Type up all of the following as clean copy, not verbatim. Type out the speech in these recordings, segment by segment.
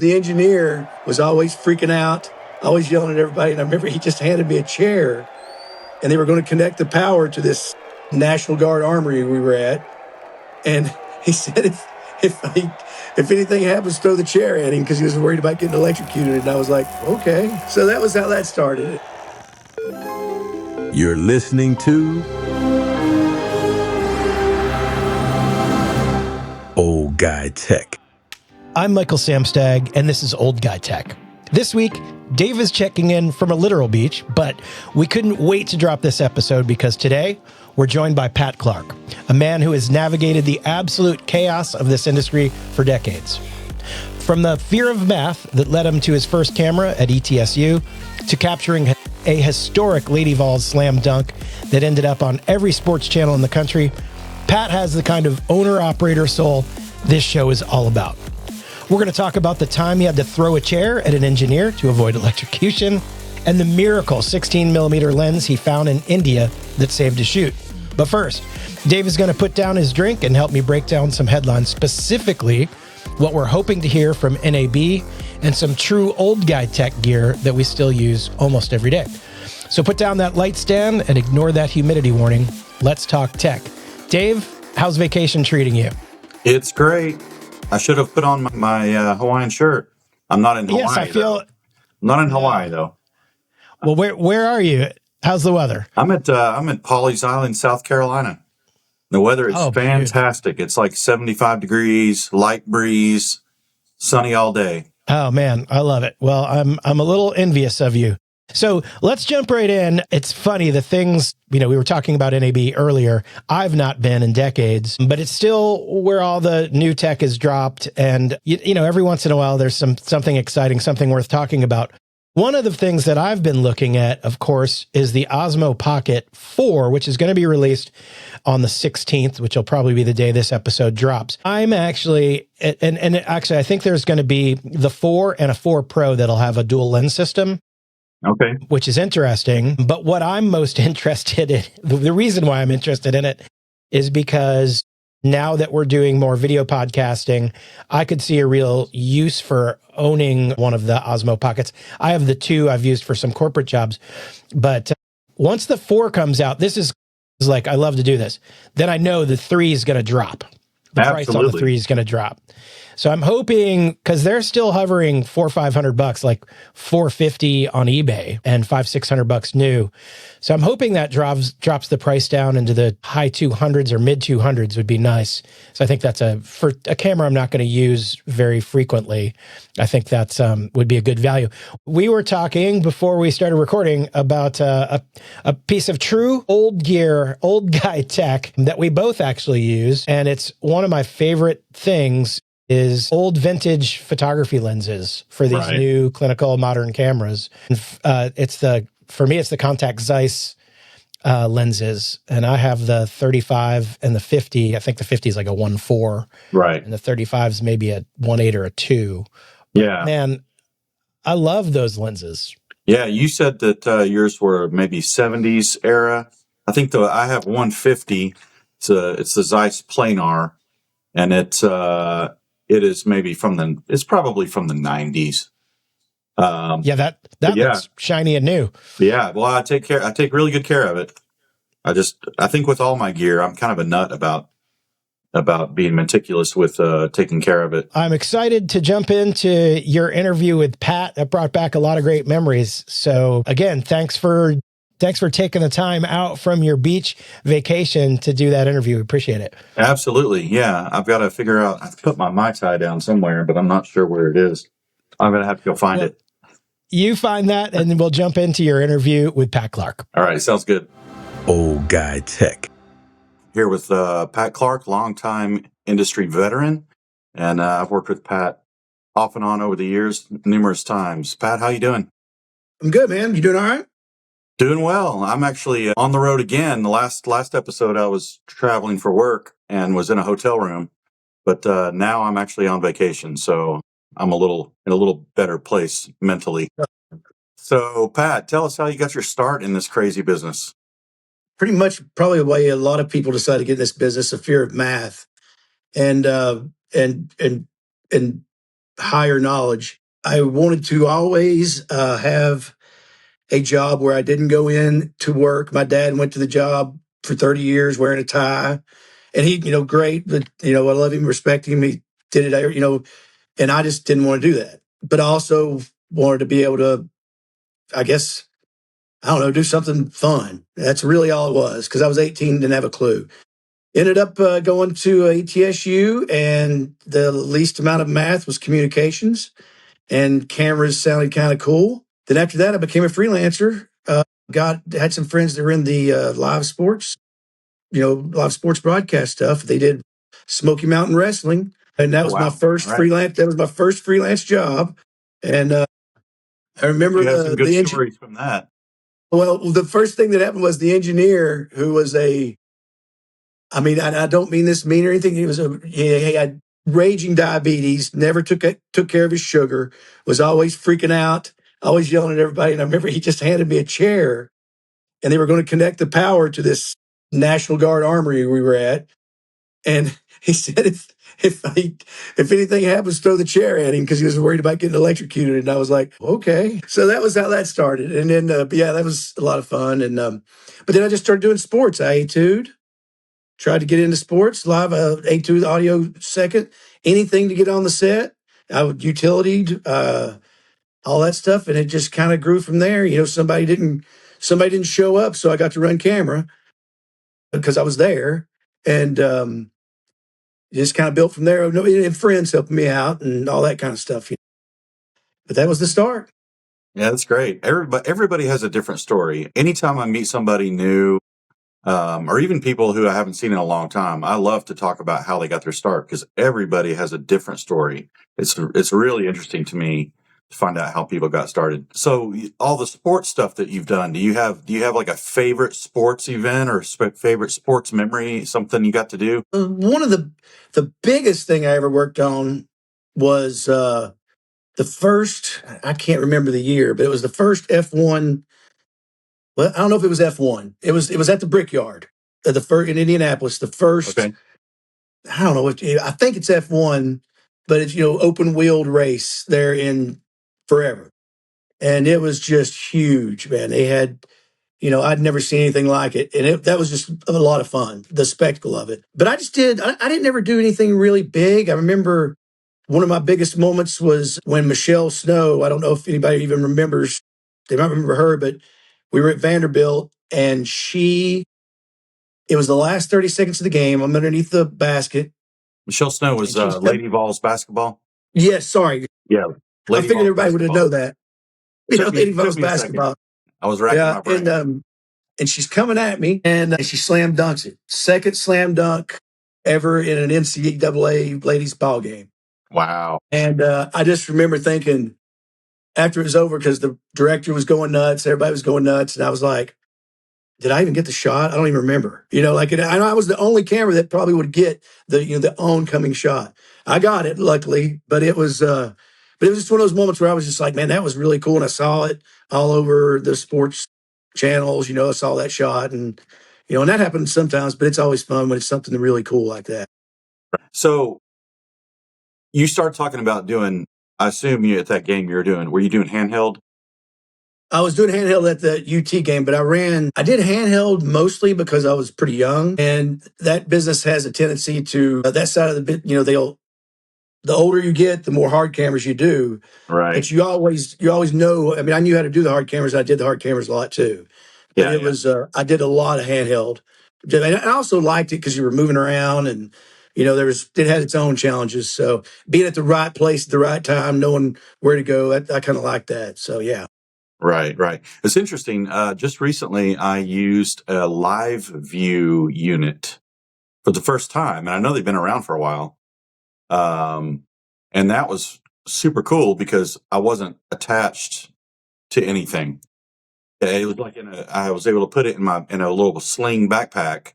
the engineer was always freaking out, always yelling at everybody. And I remember he just handed me a chair, and they were going to connect the power to this National Guard armory we were at. And he said if anything happens, throw the chair at him, because he was worried about getting electrocuted. And I was like, okay. So that was how that started. You're listening to Old Guy Tech. I'm Michael Samstag, and this is Old Guy Tech. This week, Dave is checking in from a literal beach, but we couldn't wait to drop this episode because today we're joined by Pat Clark, a man who has navigated the absolute chaos of this industry for decades. From the fear of math that led him to his first camera at ETSU, to capturing a historic Lady Vols slam dunk that ended up on every sports channel in the country, Pat has the kind of owner-operator soul this show is all about. We're going to talk about the time he had to throw a chair at an engineer to avoid electrocution, and the miracle 16mm lens he found in India that saved his shoot. But first, Dave is going to put down his drink and help me break down some headlines, specifically what we're hoping to hear from NAB and some true old guy tech gear that we still use almost every day. So put down that light stand and ignore that humidity warning. Let's talk tech. Dave, how's vacation treating you? It's great. I should have put on my Hawaiian shirt. I'm not in Hawaii. Yes, I feel. I'm not in Hawaii though. Well, where are you? How's the weather? I'm at Pawleys Island, South Carolina. The weather is fantastic. It's like 75 degrees, light breeze, sunny all day. Oh man, I love it. Well, I'm a little envious of you. So let's jump right in. It's funny, the things, we were talking about NAB earlier. I've not been in decades, but it's still where all the new tech is dropped. And, every once in a while, there's something exciting, something worth talking about. One of the things that I've been looking at, of course, is the Osmo Pocket 4, which is going to be released on the 16th, which will probably be the day this episode drops. I'm actually, and actually, I think there's going to be the 4 and a 4 Pro that'll have a dual lens system. Okay. Which is interesting. But what I'm most interested in, the reason why I'm interested in it is because now that we're doing more video podcasting, I could see a real use for owning one of the Osmo Pockets. I have the 2 I've used for some corporate jobs. But once the 4 comes out, this is like, I love to do this. Then I know the 3 is going to drop. The price on the 3 is going to drop. So I'm hoping, because they're still hovering $400-500, like $450 on eBay and $500-600 new. So I'm hoping that drops the price down into the high 200s or mid 200s would be nice. So I think that's for a camera I'm not going to use very frequently. I think that's would be a good value. We were talking before we started recording about a piece of true old gear, old guy tech that we both actually use, and it's one of my favorite things. Is old vintage photography lenses for these new clinical modern cameras. For me, it's the contact Zeiss lenses, and I have the 35 and the 50. I think the 50 is like a 1.4, right? And the 35 is maybe a 1.8 or a 2. Yeah, man, I love those lenses. Yeah, you said that yours were maybe 70s era. I think I have 150. It's the Zeiss planar, and it is maybe it's probably from the 90s. That looks shiny and new. Yeah, well, I take really good care of it. I think with all my gear, I'm kind of a nut about being meticulous with taking care of it. I'm excited to jump into your interview with Pat. That brought back a lot of great memories. So again, thanks for taking the time out from your beach vacation to do that interview. We appreciate it. Absolutely. Yeah. I've got to figure out, I've put my Mai Tai down somewhere, but I'm not sure where it is. I'm going to have to go find it. You find that, and then we'll jump into your interview with Pat Clark. All right. Sounds good. Old Guy Tech. Here with Pat Clark, longtime industry veteran. And I've worked with Pat off and on over the years, numerous times. Pat, how you doing? I'm good, man. You doing all right? Doing well. I'm actually on the road again. The last episode, I was traveling for work and was in a hotel room, but now I'm actually on vacation, so I'm in a little better place mentally. So, Pat, tell us how you got your start in this crazy business. Pretty much, probably the way a lot of people decide to get in this business, a fear of math, and higher knowledge. I wanted to always have a job where I didn't go in to work. My dad went to the job for 30 years wearing a tie, and he, great, but, I love him, respect him. He did it, and I just didn't want to do that. But I also wanted to be able to, I guess, I don't know, do something fun. That's really all it was, because I was 18, didn't have a clue. Ended up going to ETSU, and the least amount of math was communications, and cameras sounded kind of cool. Then after that, I became a freelancer. Had some friends that were in the live sports, live sports broadcast stuff. They did Smoky Mountain Wrestling, and that Oh, was my wow. first All right. freelance. That was my first freelance job, and I remember You have some good the stories from that. well, the first thing that happened was the engineer, who was I don't mean this mean or anything. He had raging diabetes, never took care of his sugar, was always freaking out, always yelling at everybody. And I remember he just handed me a chair, and they were going to connect the power to this National Guard armory we were at. And he said, if anything happens, throw the chair at him, because he was worried about getting electrocuted. And I was like, okay. So that was how that started. And then, but yeah, that was a lot of fun. And but then I just started doing sports. I etude, tried to get into sports live. Etude audio second, anything to get on the set. I would utility, all that stuff, and it just kind of grew from there. Somebody didn't show up, so I got to run camera because I was there, and just kind of built from there. And friends helping me out and all that kind of stuff. But that was the start. Yeah, that's great. Everybody has a different story. Anytime I meet somebody new, or even people who I haven't seen in a long time, I love to talk about how they got their start, because everybody has a different story. It's really interesting to me to find out how people got started. So all the sports stuff that you've done, do you have like a favorite sports event or favorite sports memory, something you got to do? One of the biggest thing I ever worked on was the first. I can't remember the year, but it was the first F1. Well, I don't know if it was F1. It was at the Brickyard, the first in Indianapolis. The first. Okay. I don't know. I think it's F1, but it's open wheeled race there in forever, and it was just huge, man. They had. I'd never seen anything like it. And that was just a lot of fun, the spectacle of it. But I didn't ever do anything really big. I remember one of my biggest moments was when Michelle Snow, I don't know if anybody even remembers, they might remember her, but we were at Vanderbilt, and it was the last 30 seconds of the game. I'm underneath the basket. Michelle Snow was Lady Vols basketball. Yes, sorry. Yeah, I figured everybody would know that. Lady Vols Took me a second. basketball. I was racking my brain. And she's coming at me, and she slam dunks it. Second slam dunk ever in an NCAA ladies ball game. Wow. And I just remember thinking after it was over, because the director was going nuts, everybody was going nuts, and I was like, did I even get the shot? I don't even remember. And I was the only camera that probably would get the oncoming shot. I got it, luckily, but it was just one of those moments where I was just like, man, that was really cool. And I saw it all over the sports channels. I saw that shot, and and that happens sometimes, but it's always fun when it's something really cool like that. So you start talking about doing, I assume you at that game were you doing handheld? I was doing handheld at the UT game, but I did handheld mostly because I was pretty young, and that business has a tendency to, that side of the bit, the older you get, the more hard cameras you do. Right. But you always know. I mean, I knew how to do the hard cameras. I did the hard cameras a lot too. But it was I did a lot of handheld. And I also liked it because you were moving around, and it had its own challenges. So being at the right place at the right time, knowing where to go, I kind of like that. So yeah. Right. It's interesting. Just recently, I used a live view unit for the first time, and I know they've been around for a while. And that was super cool because I wasn't attached to anything. It was like I was able to put it in a little sling backpack,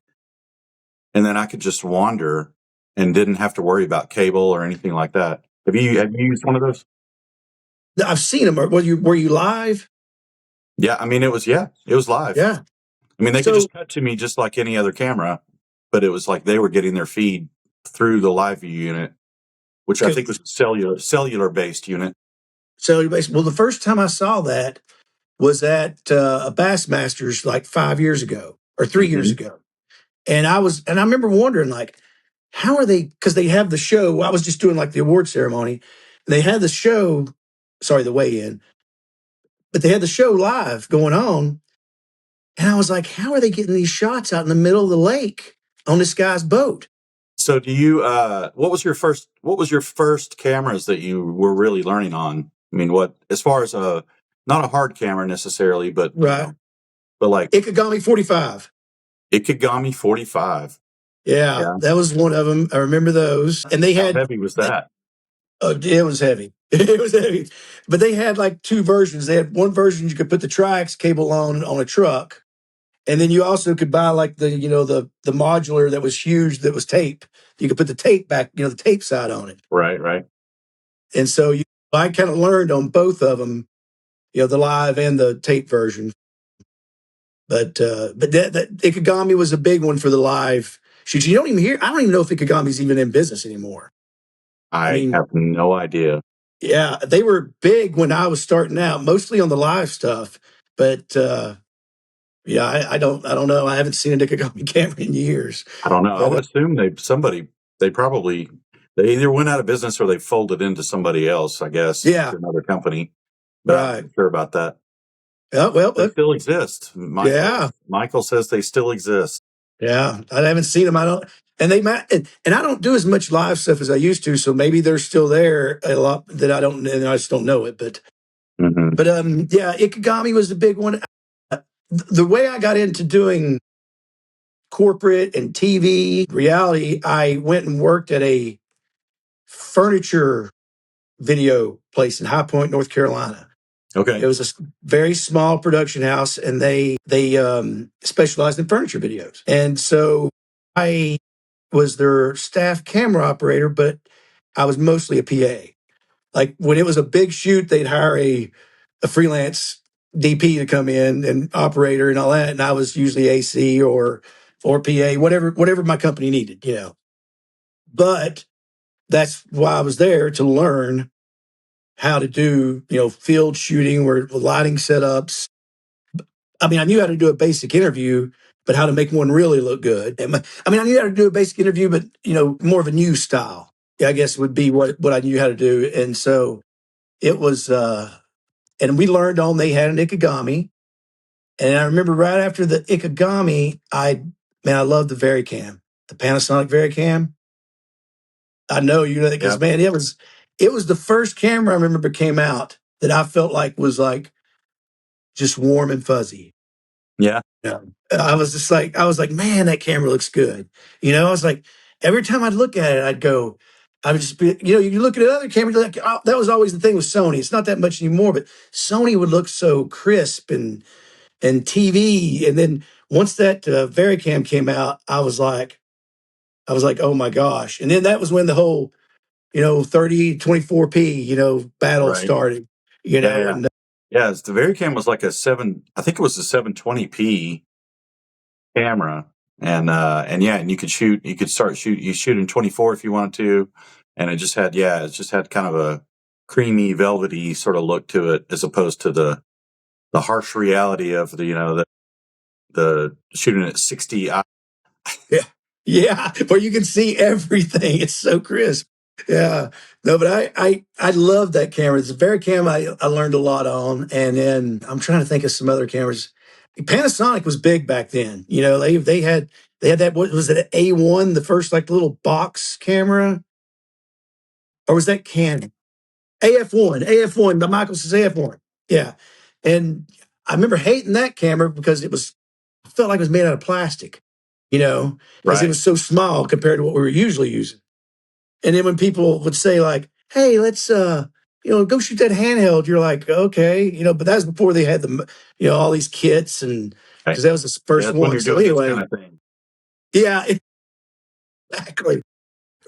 and then I could just wander and didn't have to worry about cable or anything like that. Have you used one of those? I've seen them. Were you live? Yeah, I mean it was live. Yeah. I mean they could just cut to me just like any other camera, but it was like they were getting their feed through the live view unit. which I think was a cellular based unit. So well, the first time I saw that was at a Bassmasters like 5 years ago or 3 years ago. And I remember wondering, like, how are they? Because they have the show. I was just doing like the award ceremony. And they had the show, sorry, the weigh in, but they had the show live going on. And I was like, how are they getting these shots out in the middle of the lake on this guy's boat? So do you, what was your first cameras that you were really learning on? I mean, as far as not a hard camera necessarily, but, Right. But like Ikegami 45. Ikegami 45. Yeah, that was one of them. I remember those. And they How had, heavy was that? it was heavy. It was heavy. But they had like two versions. They had one version you could put the triax cable on a truck. And then you also could buy like the modular that was huge, that was tape. You could put the tape back, the tape side on it. Right. And so I kind of learned on both of them, the live and the tape version. But that Ikegami was a big one for the live shoots. I don't even know if Ikegami's even in business anymore. I have no idea. Yeah, they were big when I was starting out, mostly on the live stuff. But yeah, I don't know. I haven't seen a Ikegami camera in years. I don't know. I would assume they either went out of business or they folded into somebody else, I guess. Yeah. To another company. But I'm not sure about that. Oh, well, they still exist. Yeah. Michael says they still exist. Yeah, I haven't seen them. I don't, and they might, and I don't do as much live stuff as I used to. So maybe they're still there a lot that I don't, and I just don't know it. But, yeah, Ikegami was the big one. The way I got into doing corporate and TV reality, I went and worked at a furniture video place in High Point, North Carolina. Okay. It was a very small production house, and they specialized in furniture videos. And so I was their staff camera operator, but I was mostly a PA. Like when it was a big shoot, they'd hire a freelance DP to come in and operator and all that, and I was usually AC or PA, whatever my company needed, But that's why I was there, to learn how to do, field shooting with lighting setups. I mean, I knew how to do a basic interview, but how to make one really look good. I knew how to do a basic interview, but, more of a news style, I guess would be what I knew how to do. And so it was, and we learned they had an Ikegami. And I remember right after the Ikegami, I loved the Varicam, the Panasonic Varicam. I know, because man, it was the first camera I remember came out that I felt like was like just warm and fuzzy. Yeah. I was like, man, that camera looks good. I was like, every time I'd look at it, I would just be, you look at other cameras, you're like, oh, that was always the thing with Sony. It's not that much anymore, but Sony would look so crisp and TV. And then once that Varicam came out, I was like, oh my gosh. And then that was when the whole, 3024p, battle started, Yeah. And, the Varicam was like I think it was a 720p camera. And you could shoot in 24 if you wanted to. And it just had kind of a creamy, velvety sort of look to it, as opposed to the harsh reality of the shooting at 60. Yeah, where you can see everything. It's so crisp. Yeah. No, but I love that camera. It's a Varicam I learned a lot on. And then I'm trying to think of some other cameras. Panasonic was big back then. They had that, what was it, A1, the first like little box camera? Or was that Canon? AF1, the Michael says AF1. Yeah. And I remember hating that camera because I felt like it was made out of plastic, because it was so small compared to what we were usually using. And then when people would say like, hey, let's, go shoot that handheld, you're like, okay, but that was before they had all these kits, and because that was the first one. So anyway, kind of thing. Yeah, exactly.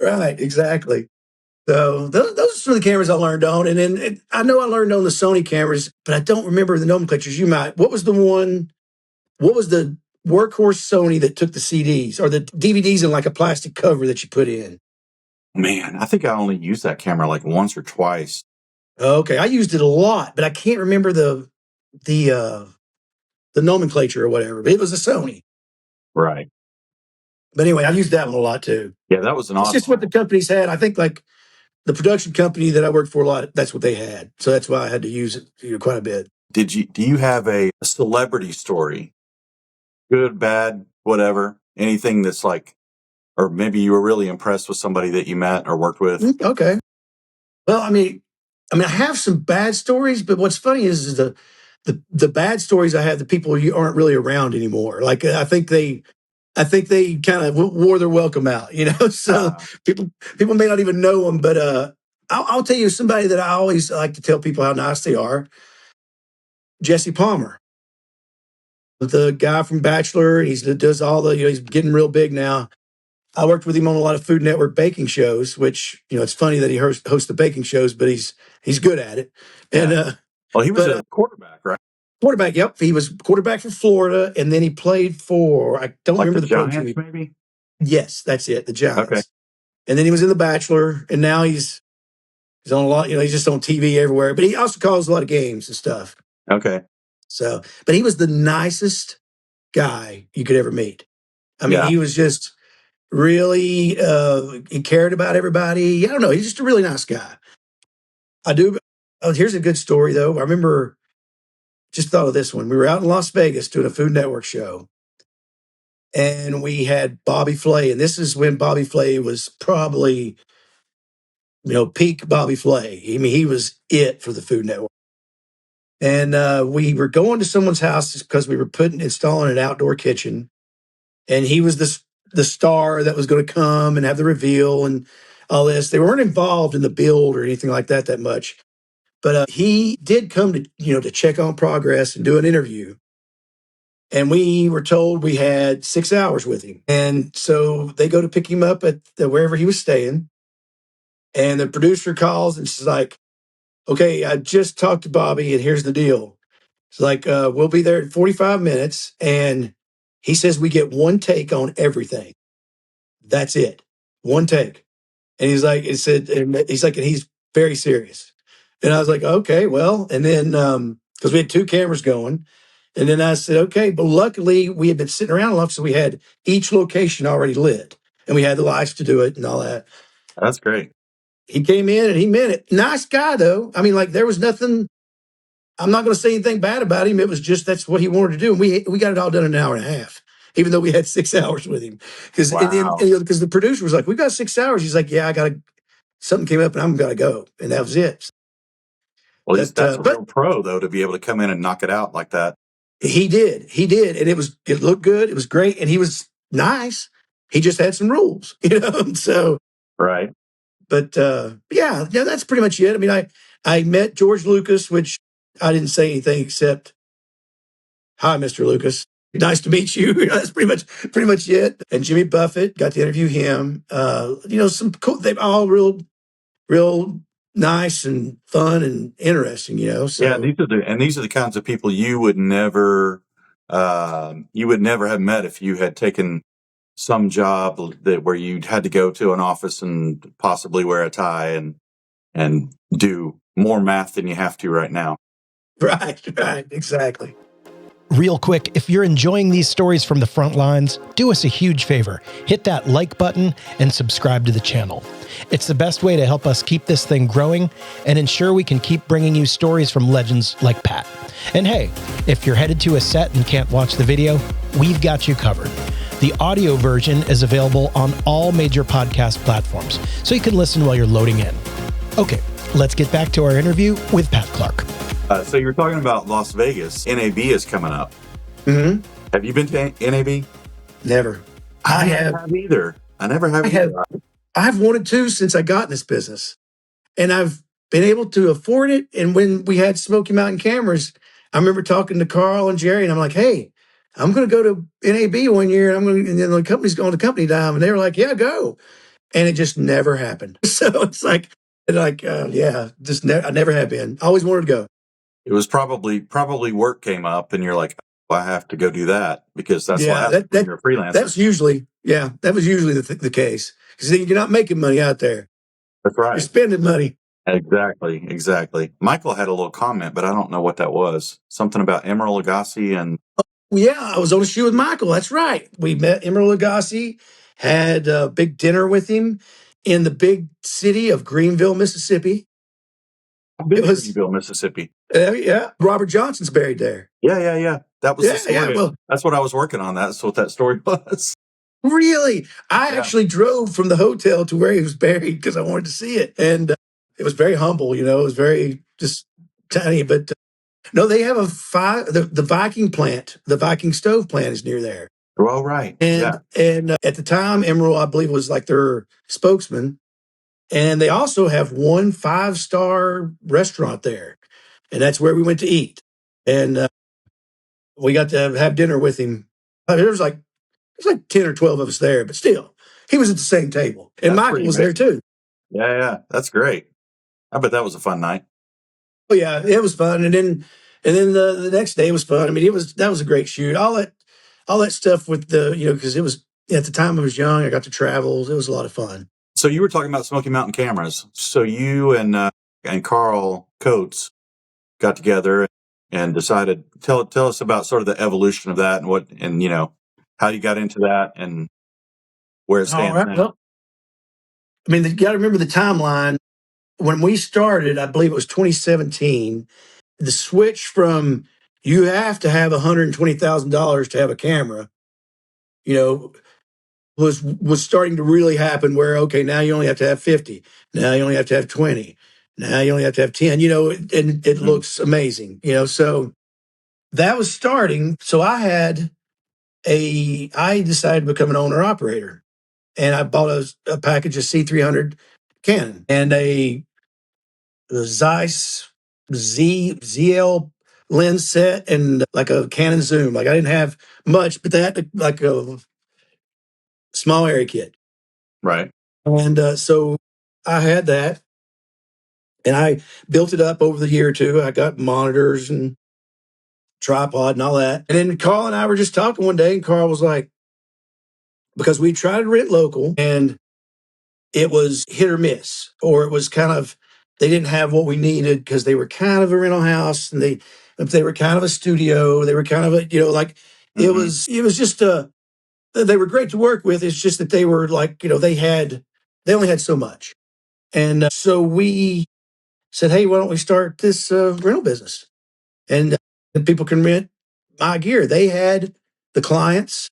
Right, exactly. So those are the cameras I learned on. And then I know I learned on the Sony cameras, but I don't remember the nomenclatures. What was the workhorse Sony that took the CDs or the DVDs in like a plastic cover that you put in? Man, I think I only used that camera like once or twice. Okay, I used it a lot, but I can't remember the nomenclature or whatever. But it was a Sony. Right. But anyway, I used that one a lot too. Yeah, that was an It's just awesome what the companies had. I think like the production company that I worked for a lot, that's what they had. So that's why I had to use it, quite a bit. Do you have a celebrity story? Good, bad, whatever. Anything that's like, or maybe you were really impressed with somebody that you met or worked with? Okay. Well, I have some bad stories, but what's funny is the bad stories I have, the people you aren't really around anymore. Like I think they kind of wore their welcome out, So people may not even know them, but I'll tell you somebody that I always like to tell people how nice they are. Jesse Palmer, the guy from Bachelor. He does all the, he's getting real big now. I worked with him on a lot of Food Network baking shows, which, it's funny that he hosts the baking shows, but he's good at it. And well, he was a quarterback, right? quarterback. Yep, he was quarterback for Florida, and then he played for, I don't Like remember the the pro Giants, team. maybe. Yes, that's it, the Giants. Okay. And then he was in The Bachelor, and now he's on a lot. He's just on TV everywhere. But he also calls a lot of games and stuff. Okay. So, but he was the nicest guy you could ever meet. He was just really he cared about everybody. I don't know. He's just a really nice guy. I do. Oh, here's a good story though. I remember. Just thought of this one. We were out in Las Vegas doing a Food Network show, and we had Bobby Flay, and this is when Bobby Flay was probably, peak Bobby Flay. He was it for the Food Network. And we were going to someone's house because we were installing an outdoor kitchen, and he was the star that was going to come and have the reveal and all this. They weren't involved in the build or anything like that much, but he did come to check on progress and do an interview. And we were told we had 6 hours with him. And so they go to pick him up at wherever he was staying. And the producer calls and she's like, okay, I just talked to Bobby and here's the deal. It's like, we'll be there in 45 minutes. And he says we get one take on everything. That's it. One take. And he's like, and he's very serious. And I was like, okay, well, and then, because we had two cameras going. And then I said, okay, but luckily we had been sitting around enough, so we had each location already lit and we had the lights to do it and all that. That's great. He came in and he meant it. Nice guy, though. There was nothing, I'm not going to say anything bad about him. It was just that's what he wanted to do. And we got it all done in an hour and a half, even though we had 6 hours with him. Because the producer was like, we've got 6 hours. He's like, yeah, something came up and I'm going to go. And that was it. Well, that's a real pro, though, to be able to come in and knock it out like that. He did. And it looked good. It was great. And he was nice. He just had some rules, so. Right. But yeah, that's pretty much it. I met George Lucas, which I didn't say anything except, hi, Mr. Lucas. Nice to meet you. That's pretty much it. And Jimmy Buffett, got to interview him. Some cool, they're all real nice and fun and interesting, So. Yeah, these are the kinds of people you would never have met if you had taken some job where you'd had to go to an office and possibly wear a tie and do more math than you have to right now. Right, exactly. Real quick, if you're enjoying these stories from the front lines, do us a huge favor. Hit that like button and subscribe to the channel. It's the best way to help us keep this thing growing and ensure we can keep bringing you stories from legends like Pat. And hey, if you're headed to a set and can't watch the video, we've got you covered. The audio version is available on all major podcast platforms, so you can listen while you're loading in. Okay, let's get back to our interview with Pat Clark. So you're talking about Las Vegas. NAB is coming up. Mm-hmm. Have you been to NAB? Never. I have either. I never have either. I've wanted to since I got in this business. And I've been able to afford it. And when we had Smoky Mountain cameras, I remember talking to Carl and Jerry, and I'm like, hey, I'm going to go to NAB one year, and and then the company's going to company dime. And they were like, yeah, go. And it just never happened. So it's like, I never have been. I always wanted to go. It was probably work came up and you're like, well, I have to go do that because that's what happens when you're a freelancer. That's usually Yeah, that was usually the case. Because you're not making money out there. That's You're right. spending money. Exactly. Michael had a little comment, but I don't know what that was. Something about Emeril Lagasse and Well, yeah, I was on a shoot with Michael. That's right. We met Emeril Lagasse, had a big dinner with him in the big city of Greenville, Mississippi. I've been It to was, Greenville, Mississippi. yeah, Robert Johnson's buried there. Yeah. That was the Yeah. story. Well, That's what I was working on. That's what that story was. really, I Yeah. actually drove from the hotel to where he was buried because I wanted to see it. And it was very humble, it was very just tiny. But no, they have the Viking plant, the Viking stove plant is near there. Oh, right. Yeah. And at the time, Emerald, I believe, was like their spokesman. And they also have one 5-star restaurant there. And that's where we went to eat. And we got to have dinner with him. There was like 10 or 12 of us there, but still, he was at the same table. And That's Michael pretty was there amazing. too. Yeah. That's great. I bet that was a fun night. Oh yeah, it was fun. And then the next day was fun. I mean, that was a great shoot. All that stuff with because it was at the time I was young, I got to travel. It was a lot of fun. So you were talking about Smoky Mountain cameras. So you and Carl Coates got together and decided. Tell us about sort of the evolution of that and how you got into that and where it All stands right. now. Well, I mean, you got to remember the timeline. When we started, I believe it was 2017. The switch from you have to have $120,000 to have a camera, you know, was starting to really happen. Where okay, now you only have to have 50. Now you only have to have 20. Now you only have to have 10. And it looks amazing. So that was starting. So I decided to become an owner operator, and I bought a package of C300 Canon and a Zeiss ZL lens set and like a Canon zoom. Like I didn't have much, but they had like a small area kit. Right. And so I had that, and I built it up over the year or two. I got monitors and tripod and all that. And then Carl and I were just talking one day, and Carl was like, because we tried to rent local, and it was hit or miss, or it was kind of they didn't have what we needed because they were kind of a rental house, and they were kind of a studio. They were kind of it was just they were great to work with. It's just that they were like they only had so much, and so we said, hey, why don't we start this rental business, and people can rent my gear. They had the clients,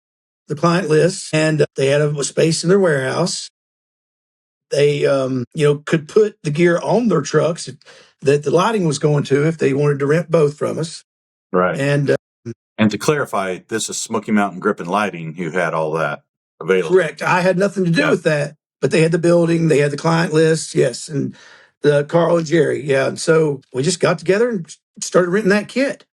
the client list, and they had a space in their warehouse. They could put the gear on their trucks that the lighting was going to if they wanted to rent both from us. Right. And to clarify, this is Smoky Mountain Grip and Lighting who had all that available. correct, I had nothing to do with that, but they had the building, they had the client list, yes, and the Carl and Jerry, yeah. And so we just got together and started renting that kit.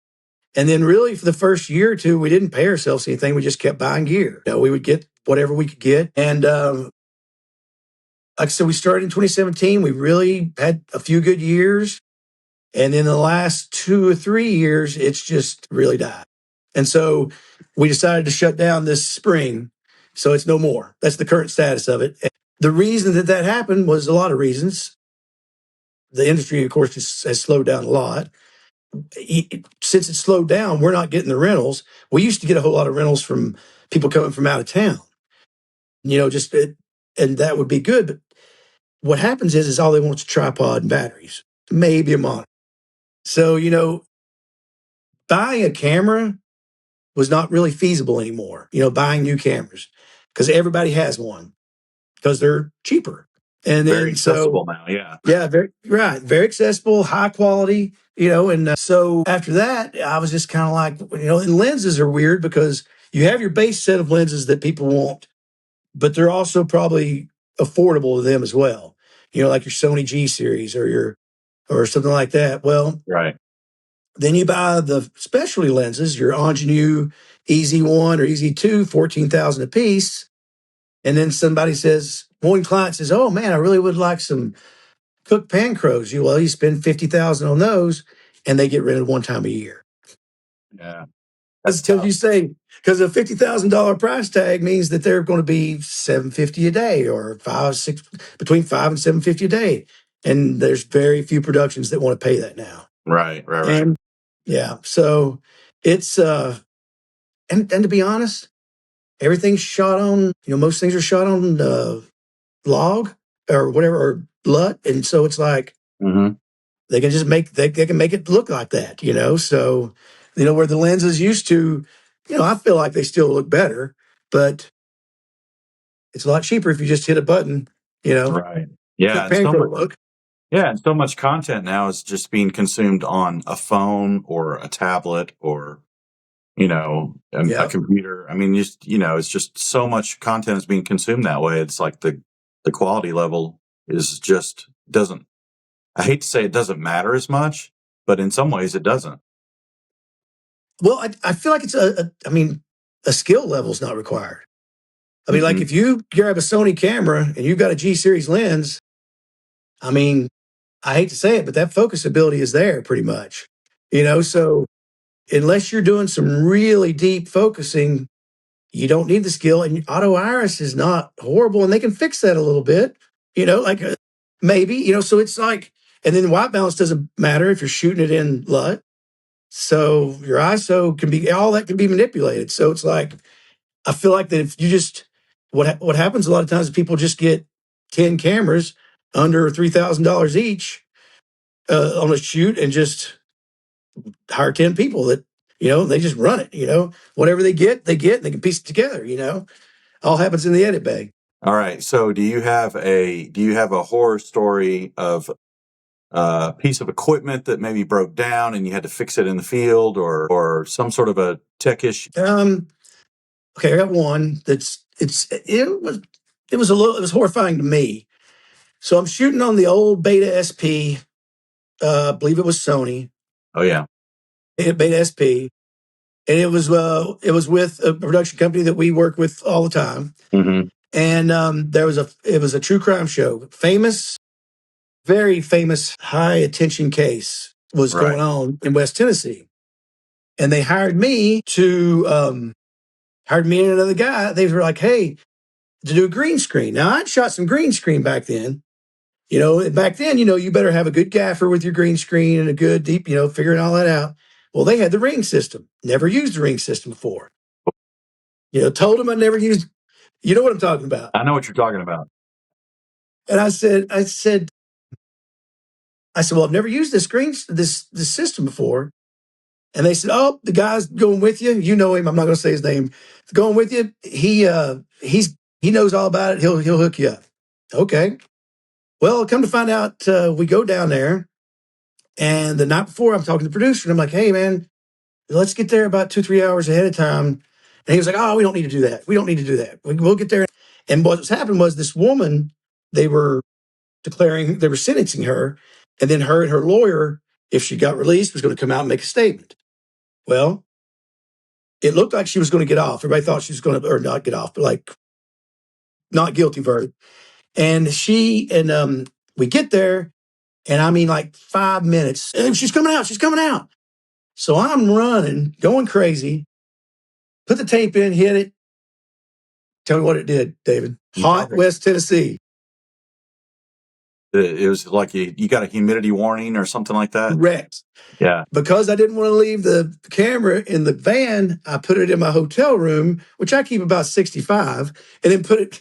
And then really for the first year or two, we didn't pay ourselves anything. We just kept buying gear. We would get whatever we could get. And like I said, we started in 2017. We really had a few good years. And in the last 2 or 3 years, it's just really died. And so we decided to shut down this spring. So it's no more. That's the current status of it. And the reason that happened was a lot of reasons. The industry, of course, has slowed down a lot. Since it slowed down, we're not getting the rentals. We used to get a whole lot of rentals from people coming from out of town, and that would be good. But what happens is all they want is a tripod and batteries, maybe a monitor. So, buying a camera was not really feasible anymore, buying new cameras because everybody has one because they're cheaper. And very then accessible now, yeah. Yeah, very accessible, high quality, and so after that, I was just kind of like, and lenses are weird because you have your base set of lenses that people want, but they're also probably affordable to them as well. Like your Sony G series or something like that. Well, Right. then you buy the specialty lenses, your Ingenue Easy 1 or Easy 2, 14,000 a piece. And then one client says, oh man, I really would like some Cook Pancros. You spend 50,000 on those, and they get rented one time a year. Yeah. That's until you say, because a $50,000 price tag means that they're going to be $750 a day or between 5 and $750 a day. And there's very few productions that want to pay that now. Right. And yeah, so it's, and to be honest, everything's shot on, most things are shot on log or whatever, or LUT. And so it's like, Mm-hmm. they can just they can make it look like that, so, where the lenses used to, I feel like they still look better, but it's a lot cheaper if you just hit a button, Right. Yeah. not And paying for a look. yeah. And so much content now is just being consumed on a phone or a tablet or, a Yeah. computer. I mean, it's just so much content is being consumed that way. It's like the quality level is just doesn't, I hate to say it doesn't matter as much, but in some ways it doesn't. Well, I feel like it's a skill level is not required. I mean, like Mhm. if you grab a Sony camera and you've got a G series lens, I mean, I hate to say it, but that focus ability is there pretty much, so unless you're doing some really deep focusing, you don't need the skill. And auto iris is not horrible, and they can fix that a little bit, like maybe, so it's like, and then white balance doesn't matter if you're shooting it in LUT. So your ISO all that can be manipulated. So it's like, I feel like that if you just, what happens a lot of times is people just get 10 cameras under $3,000 each on a shoot and just hire 10 people that, they just run it, whatever they get, and they can piece it together, all happens in the edit bay. All right. So do you have a horror story of a piece of equipment that maybe broke down and you had to fix it in the field or some sort of a tech issue? Okay, I got one it was horrifying to me. So I'm shooting on the old Beta SP, I believe it was Sony, Oh yeah. Beta SP, and it was with a production company that we work with all the time. Mm-hmm. And it was a true crime show. Very famous high attention case was Right. going on in West Tennessee. And they hired me and another guy. They were like, hey, to do a green screen. Now I'd shot some green screen back then. Back then, you better have a good gaffer with your green screen and a good deep, figuring all that out. Well, they had the ring system. Never used the ring system before. Told them I never used, you know what I'm talking about. I know what you're talking about. And I said, well, I've never used this system before. And they said, oh, the guy's going with you. You know him. I'm not going to say his name. Going with you. He knows all about it. He'll hook you up. Okay. Well, come to find out, we go down there, and the night before, I'm talking to the producer, and I'm like, hey, man, let's get there about 2-3 hours ahead of time. And he was like, oh, we don't need to do that. We don't need to do that. We'll get there. And what was happening was this woman, they were sentencing her, and then her and her lawyer, if she got released, was going to come out and make a statement. Well, it looked like she was going to get off. Everybody thought she was going to, or not get off, but like not guilty verdict. And we get there, and I mean, like 5 minutes, she's coming out. She's coming out. So I'm running, going crazy, put the tape in, hit it. Tell me what it did, David. Hot West Tennessee. It was like you got a humidity warning or something like that. Correct. Yeah. Because I didn't want to leave the camera in the van, I put it in my hotel room, which I keep about 65, and then put it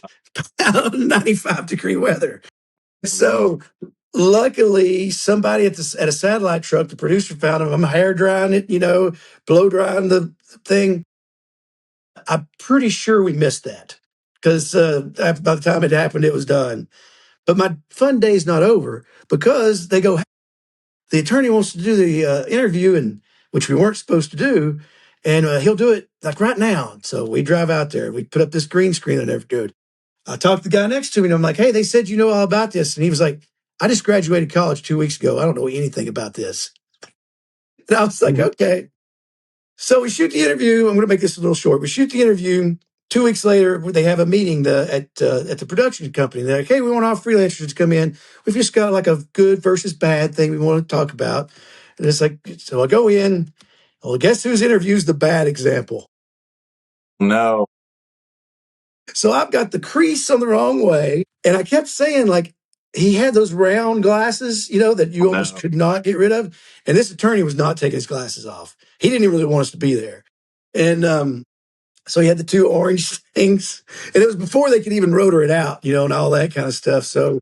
out in 95-degree weather. So luckily, somebody at a satellite truck, the producer found him. I'm hair drying it, blow drying the thing. I'm pretty sure we missed that because by the time it happened, it was done. But my fun day's not over because they go, the attorney wants to do the interview, and which we weren't supposed to do, and he'll do it like right now. So we drive out there. We put up this green screen I never did. I talked to the guy next to me, and I'm like, hey, they said you know all about this. And he was like, I just graduated college 2 weeks ago. I don't know anything about this. And I was like, okay. So we shoot the interview. I'm going to make this a little short. We shoot the interview. 2 weeks later, they have a meeting at the production company. They're like, hey, we want all freelancers to come in. We've just got like a good versus bad thing we want to talk about. And it's like, so I go in. Well, guess whose interview's the bad example? No. So I've got the crease on the wrong way. And I kept saying, like, he had those round glasses, that you almost No. could not get rid of. And this attorney was not taking his glasses off. He didn't even really want us to be there. And so he had the two orange things. And it was before they could even rotor it out, and all that kind of stuff. So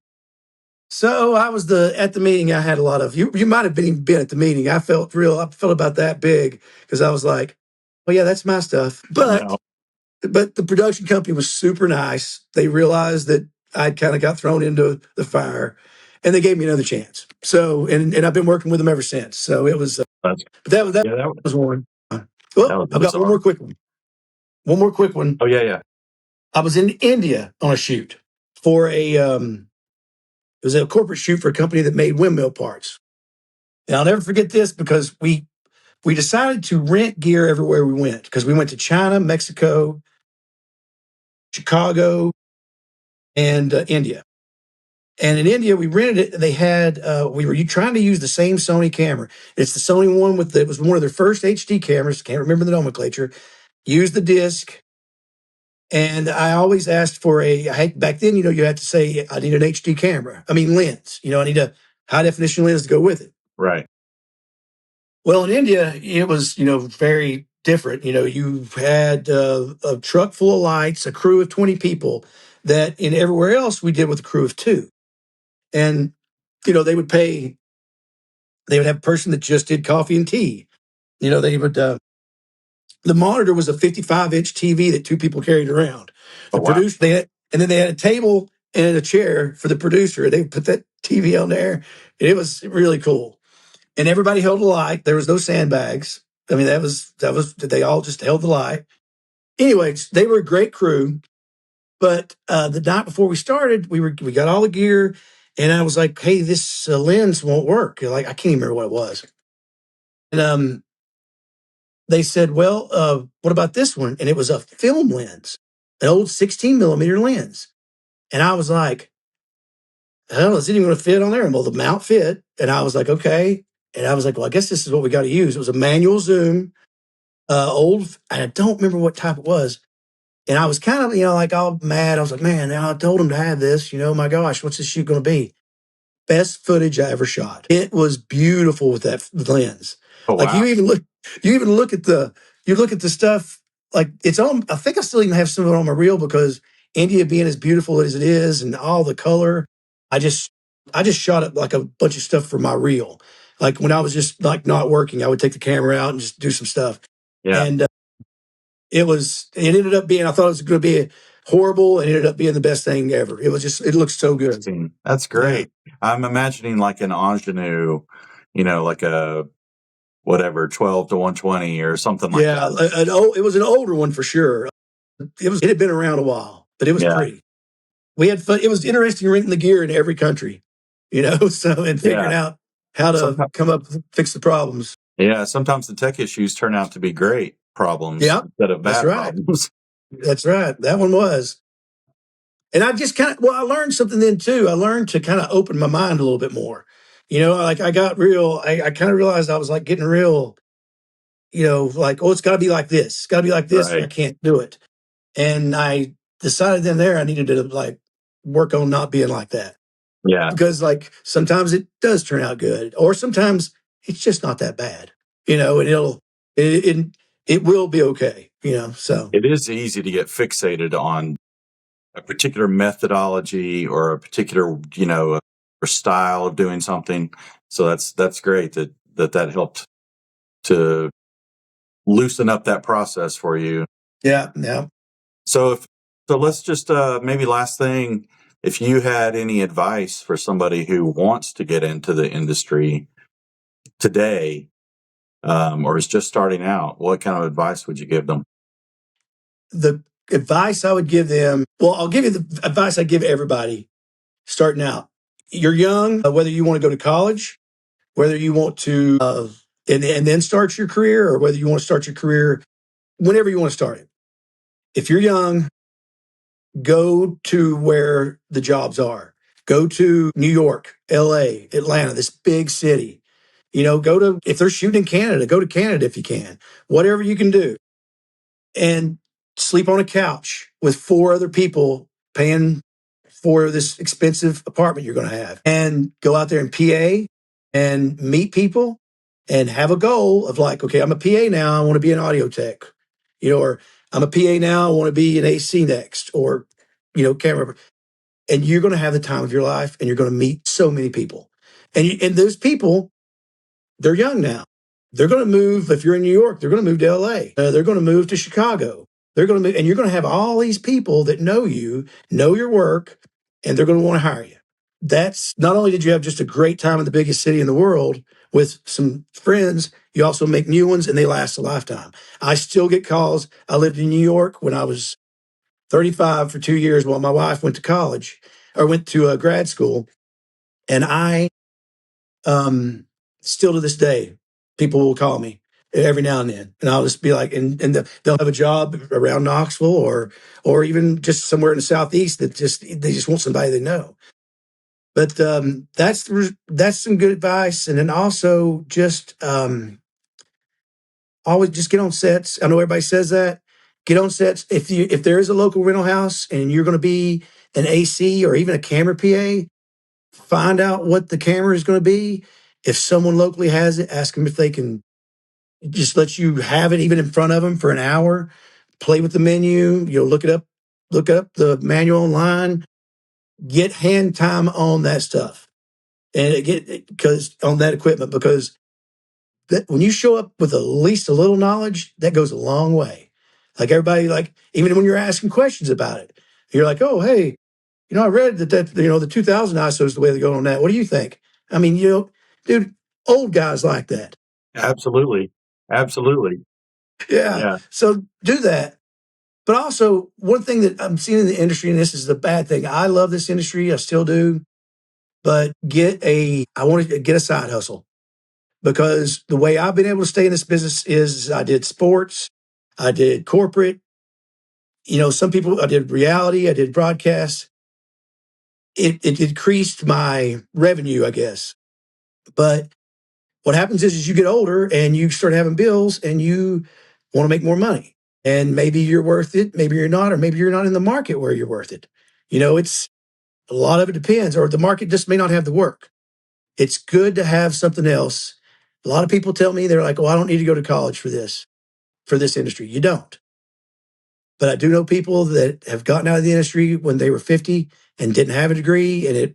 I was at the meeting. I had a lot of you. You might have been at the meeting. I felt about that big because I was like, "Well, yeah, that's my stuff." No. But the production company was super nice. They realized that I kind of got thrown into the fire, and they gave me another chance. So and I've been working with them ever since. So it was. That's, But that yeah, was one. that Well, was I've got one bizarre. more quick one. One more quick one. Oh, yeah, yeah. I was in India on a shoot for it was a corporate shoot for a company that made windmill parts. And I'll never forget this because we decided to rent gear everywhere we went because we went to China, Mexico, Chicago, and India. And in India, we rented it. They had we were trying to use the same Sony camera. It's the Sony one it was one of their first HD cameras. Can't remember the nomenclature. Used the disc, and I always asked for back then, you had to say I need an HD camera. I mean lens. I need a high definition lens to go with it. Right. Well, in India, it was, very different. You had a truck full of lights, a crew of 20 people that in everywhere else we did with a crew of two. And, they would have a person that just did coffee and tea. They would, the monitor was a 55-inch TV that two people carried around. Oh, The wow. producer, and then they had a table and a chair for the producer. They put that TV on there. And it was really cool. And everybody held a light. There was no sandbags. I mean, they all just held the light. Anyways, they were a great crew. But the night before we started, we got all the gear, and I was like, "Hey, this lens won't work." Like, I can't even remember what it was. And they said, "Well, what about this one?" And it was a film lens, an old 16 millimeter lens. And I was like, "Hell, is it even going to fit on there?" And well, the mount fit, and I was like, "Okay." And I was like, "Well, I guess this is what we got to use." It was a manual zoom, old. I don't remember what type it was. And I was kind of, like all mad. I was like, "Man, I told him to have this. My gosh, what's this shoot going to be?" Best footage I ever shot. It was beautiful with that lens. Oh, Like wow. you even look at the stuff like it's on. I think I still even have some of it on my reel because India being as beautiful as it is and all the color, I just shot it like a bunch of stuff for my reel. Like when I was just like not working, I would take the camera out and just do some stuff. Yeah. And it ended up being, I thought it was going to be horrible and it ended up being the best thing ever. It looks so good. That's great. Yeah. I'm imagining like an ingenue, like a whatever 12 to 120 or something like that. It was an older one for sure. It had been around a while, but it was pretty. We had fun. It was interesting renting the gear in every country, so and figuring out how to come up fix the problems. Yeah, sometimes the tech issues turn out to be great problems instead of bad problems. That's right. That one was. And I just I learned something then too. I learned to kind of open my mind a little bit more. Like I got real, I kind of realized I was like getting real, like, oh, it's got to be like this. It's got to be like this. Right. Or I can't do it. And I decided then there I needed to like work on not being like that. Yeah. Because like sometimes it does turn out good or sometimes it's just not that bad, and it will be okay, so. It is easy to get fixated on a particular methodology or a particular, or style of doing something. So that's great that helped to loosen up that process for you. Yeah. Yeah. So let's just maybe last thing, if you had any advice for somebody who wants to get into the industry today, or is just starting out, what kind of advice would you give them? The advice I would give them, well, I'll give you the advice I give everybody starting out. You're young, whether you want to go to college, whether you want to, and then start your career, or whether you want to start your career whenever you want to start it. If you're young, go to where the jobs are. Go to New York, LA, Atlanta, this big city. if they're shooting in Canada, go to Canada if you can. Whatever you can do. And sleep on a couch with 4 other people paying for this expensive apartment you're going to have. And go out there and PA and meet people and have a goal of like, okay, I'm a PA now, I want to be an audio tech. Or I'm a PA now, I want to be an AC next, or, camera. And you're going to have the time of your life, and you're going to meet so many people. And those people, they're young now. They're going to move. If you're in New York, they're going to move to LA. They're going to move to Chicago. They're going to move, and you're going to have all these people that know you, know your work, and they're going to want to hire you. That's not only did you have just a great time in the biggest city in the world with some friends, you also make new ones, and they last a lifetime. I still get calls. I lived in New York when I was 35 for 2 years while my wife went to college or went to grad school. And I, still to this day, people will call me every now and then, and I'll just be like, they'll have a job around Knoxville or even just somewhere in the Southeast that they just want somebody they know. But that's some good advice. And then also just always just get on sets. I know everybody says that. Get on sets. If there is a local rental house and you're going to be an AC or even a camera PA, find out what the camera is going to be. If someone locally has it, ask them if they can just let you have it even in front of them for an hour. Play with the menu. Look up the manual online. Get hand time on that stuff, and because on that equipment, because when you show up with at least a little knowledge, that goes a long way. Like everybody, like even when you're asking questions about it, you're like, oh, hey, I read that the 2000 ISO is the way to go on that. What do you think? I mean, dude, old guys like that. Absolutely. Absolutely. Yeah. Yeah. So do that. But also, one thing that I'm seeing in the industry, and this is the bad thing, I love this industry, I still do, but I want to get a side hustle. Because the way I've been able to stay in this business is I did sports, I did corporate, some people, I did reality, I did broadcast. It increased my revenue, I guess. But what happens is you get older and you start having bills and you want to make more money. And maybe you're worth it, maybe you're not, or maybe you're not in the market where you're worth it. It's a lot of it depends, or the market just may not have the work. It's good to have something else. A lot of people tell me, they're like, oh, I don't need to go to college for this industry. You don't. But I do know people that have gotten out of the industry when they were 50 and didn't have a degree, and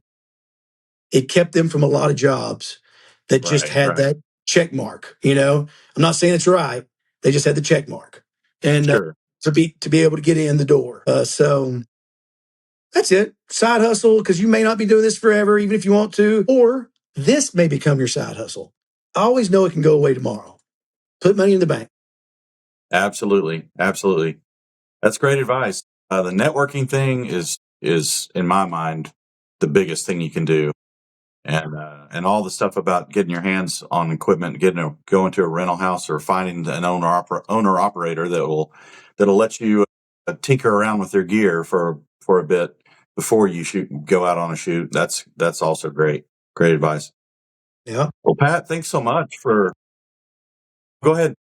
it kept them from a lot of jobs that just had that check mark. I'm not saying it's right. They just had the check mark, and Sure. to be able to get in the door. So that's it. Side hustle, because you may not be doing this forever, even if you want to, or this may become your side hustle. I always know it can go away tomorrow. Put money in the bank. Absolutely. Absolutely. That's great advice. The networking thing is in my mind the biggest thing you can do, and all the stuff about getting your hands on equipment, going to a rental house or finding an owner operator that'll let you tinker around with their gear for a bit before you go out on a shoot. That's also great advice. Yeah. Well, Pat, thanks so much for. Go ahead.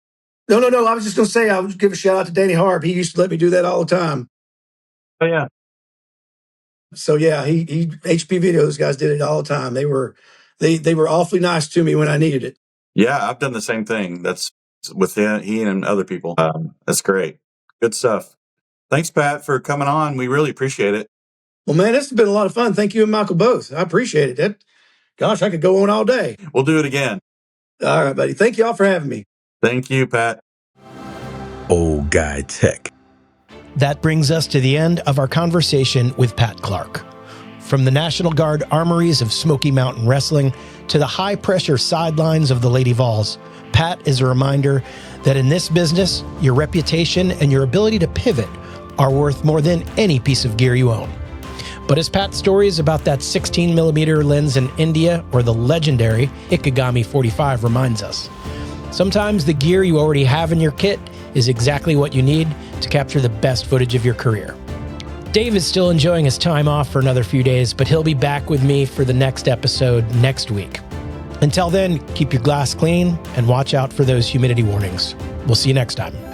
No. I was just going to say, I would give a shout out to Danny Harb. He used to let me do that all the time. Oh yeah. So yeah, he HP Video, those guys did it all the time. They were awfully nice to me when I needed it. Yeah, I've done the same thing. That's with he and other people. That's great. Good stuff. Thanks, Pat, for coming on. We really appreciate it. Well, man, this has been a lot of fun. Thank you and Michael both. I appreciate it. Gosh, I could go on all day. We'll do it again. All right, buddy. Thank you all for having me. Thank you, Pat. Old Guy Tech. That brings us to the end of our conversation with Pat Clark. From the National Guard armories of Smoky Mountain Wrestling to the high-pressure sidelines of the Lady Vols, Pat is a reminder that in this business, your reputation and your ability to pivot are worth more than any piece of gear you own. But as Pat's stories about that 16mm lens in India or the legendary Ikegami 45 reminds us, sometimes the gear you already have in your kit is exactly what you need to capture the best footage of your career. Dave is still enjoying his time off for another few days, but he'll be back with me for the next episode next week. Until then, keep your glass clean and watch out for those humidity warnings. We'll see you next time.